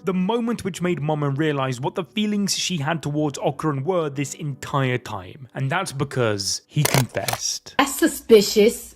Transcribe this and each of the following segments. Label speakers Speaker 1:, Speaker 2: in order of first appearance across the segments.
Speaker 1: The moment which made Momo realize what the feelings she had towards Okarun were this entire time. And that's because he confessed.
Speaker 2: That's suspicious.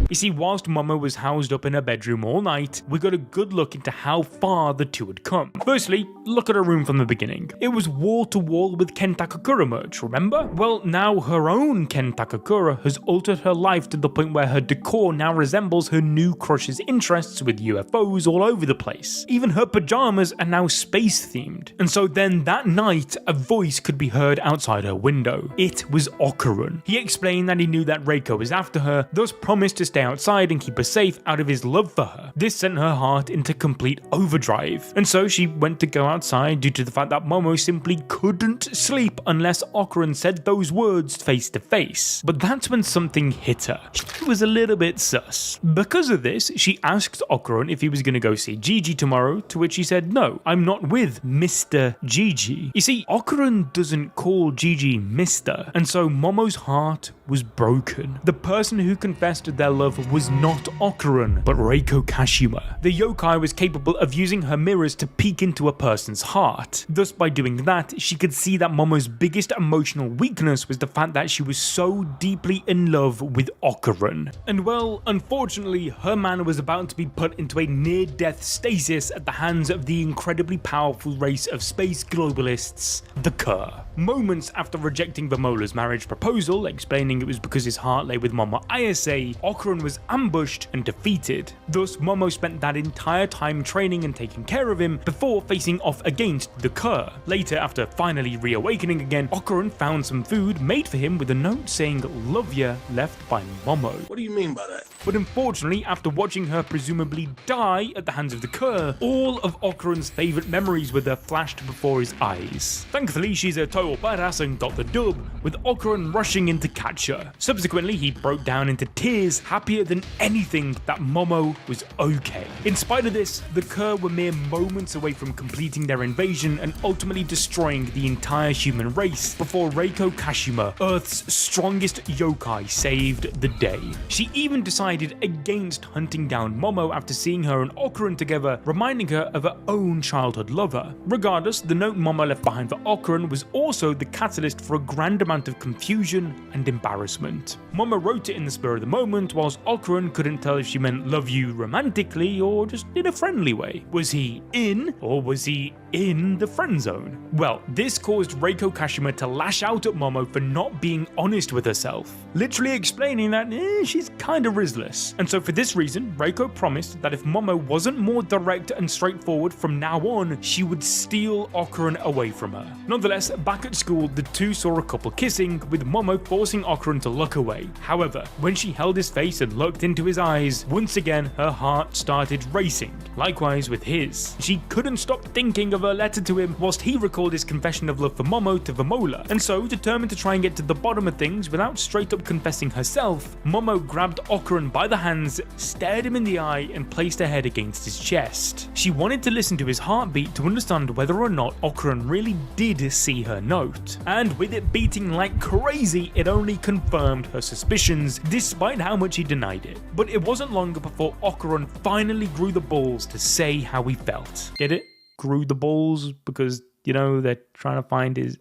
Speaker 1: You see, whilst Momo was housed up in her bedroom all night, we got a good look into how far the two had come. Firstly, look at her room from the beginning. It was wall to wall with Ken Takakura merch, remember? Well, now her own Ken Takakura has altered her life to the point where her decor now resembles her new crush's interests with UFOs all over the place. Even her pajamas are now space themed. And so then that night, a voice could be heard outside her window. It was Okarun. He explained that he knew that Reiko was after her, thus promised to stay outside and keep her safe out of his love for her. This sent her heart into complete overdrive, and so she went to go outside due to the fact that Momo simply couldn't sleep unless Okarun said those words face to face. But that's when something hit her. She was a little bit sus. Because of this, she asked Okarun if he was going to go see Gigi tomorrow, to which he said, "No, I'm not with Mr. Gigi." You see, Okarun doesn't call Gigi Mr., and so Momo's heart was broken. The person who confessed their love was not Okarun, but Reiko Kashima. The yokai was capable of using her mirrors to peek into a person's heart. Thus, by doing that, she could see that Momo's biggest emotional weakness was the fact that she was so deeply in love with Okarun. And well, unfortunately, her man was about to be put into a near-death stasis at the hands of the incredibly powerful race of space globalists, the Kerr. Moments after rejecting Vamola's marriage proposal, explaining it was because his heart lay with Momo Ayase, Okarun was ambushed and defeated. Thus, Momo spent that entire time training and taking care of him before facing off against the Kerr. Later, after finally reawakening again, Okarun found some food made for him with a note saying "Love ya" left by Momo.
Speaker 3: What do you mean by that?
Speaker 1: But unfortunately, after watching her presumably die at the hands of the Kerr, all of Okarun's favourite memories with her flashed before his eyes. Thankfully, she's a total badass and got the dub, with Okarun rushing in to catch her. Subsequently, he broke down into tears, happier than anything that Momo was okay. In spite of this, the Kerr were mere moments away from completing their invasion and ultimately destroying the entire human race before Reiko Kashima, Earth's strongest yokai, saved the day. She even decided against hunting down Momo after seeing her and Okarun together, reminding her of her own childhood lover. Regardless, the note Momo left behind for Okarun was also the catalyst for a grand amount of confusion and embarrassment. Momo wrote it in the spur of the moment, whilst Okarun couldn't tell if she meant "love you" romantically or just in a friendly way. Was he in, or was he in the friend zone? Well, this caused Reiko Kashima to lash out at Momo for not being honest with herself, literally explaining that she's kinda risless. And so for this reason, Reiko promised that if Momo wasn't more direct and straightforward from now on, she would steal Okarun away from her. Nonetheless, back at school, the two saw a couple kissing, with Momo forcing Okarun to look away. However, when she held his face and looked into his eyes, once again her heart started racing, likewise with his. She couldn't stop thinking of her letter to him whilst he recalled his confession of love for Momo to Vamola, and so, determined to try and get to the bottom of things without straight up confessing herself, Momo grabbed Okarun by the hands, stared him in the eye and placed her head against his chest. She wanted to listen to his heartbeat to understand whether or not Okarun really did see her note, and with it beating like crazy, it only confirmed her suspicions despite how much he denied it. But it wasn't long before Okarun finally grew the balls to say how he felt. Get it? Grew the balls because, you know, they're trying to find his...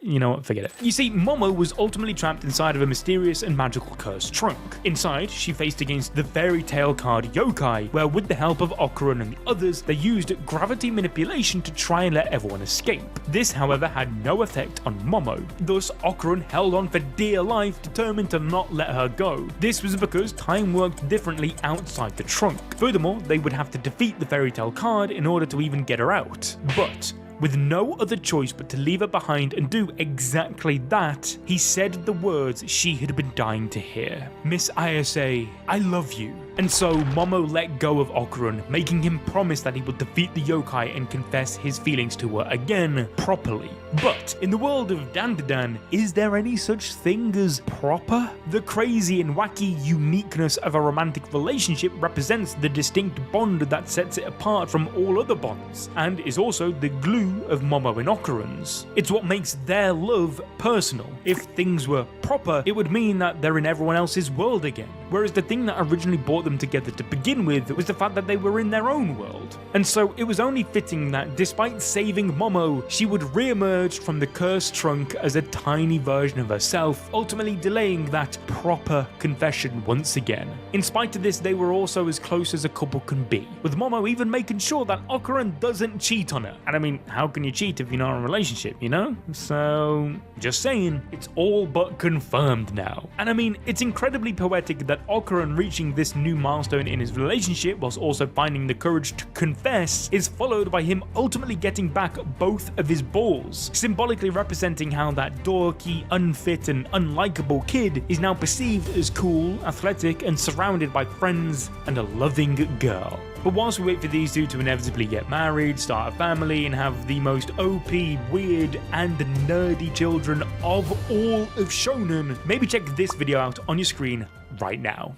Speaker 1: you know what, forget it. You see, Momo was ultimately trapped inside of a mysterious and magical cursed trunk. Inside, she faced against the fairy tale card yokai, where with the help of Okarun and the others, they used gravity manipulation to try and let everyone escape. This, however, had no effect on Momo. Thus, Okarun held on for dear life, determined to not let her go. This was because time worked differently outside the trunk. Furthermore, they would have to defeat the fairy tale card in order to even get her out. But with no other choice but to leave her behind and do exactly that, he said the words she had been dying to hear. "Miss Ayase, I love you." And so Momo let go of Okarun, making him promise that he would defeat the yokai and confess his feelings to her again, properly. But in the world of Dandadan, is there any such thing as proper? The crazy and wacky uniqueness of a romantic relationship represents the distinct bond that sets it apart from all other bonds, and is also the glue of Momo and Okarun's. It's what makes their love personal. If things were proper, it would mean that they're in everyone else's world again, whereas the thing that originally brought them together to begin with was the fact that they were in their own world. And so it was only fitting that despite saving Momo, she would re-emerge from the cursed trunk as a tiny version of herself, ultimately delaying that proper confession once again. In spite of this, they were also as close as a couple can be, with Momo even making sure that Okarun doesn't cheat on her. And I mean, how can you cheat if you're not in a relationship, you know? So, just saying, it's all but confirmed now. And I mean, it's incredibly poetic that Okarun reaching this new milestone in his relationship whilst also finding the courage to confess is followed by him ultimately getting back both of his balls, symbolically representing how that dorky, unfit and unlikable kid is now perceived as cool, athletic and surrounded by friends and a loving girl. But whilst we wait for these two to inevitably get married, start a family, and have the most OP, weird, and nerdy children of all of shonen, maybe check this video out on your screen right now.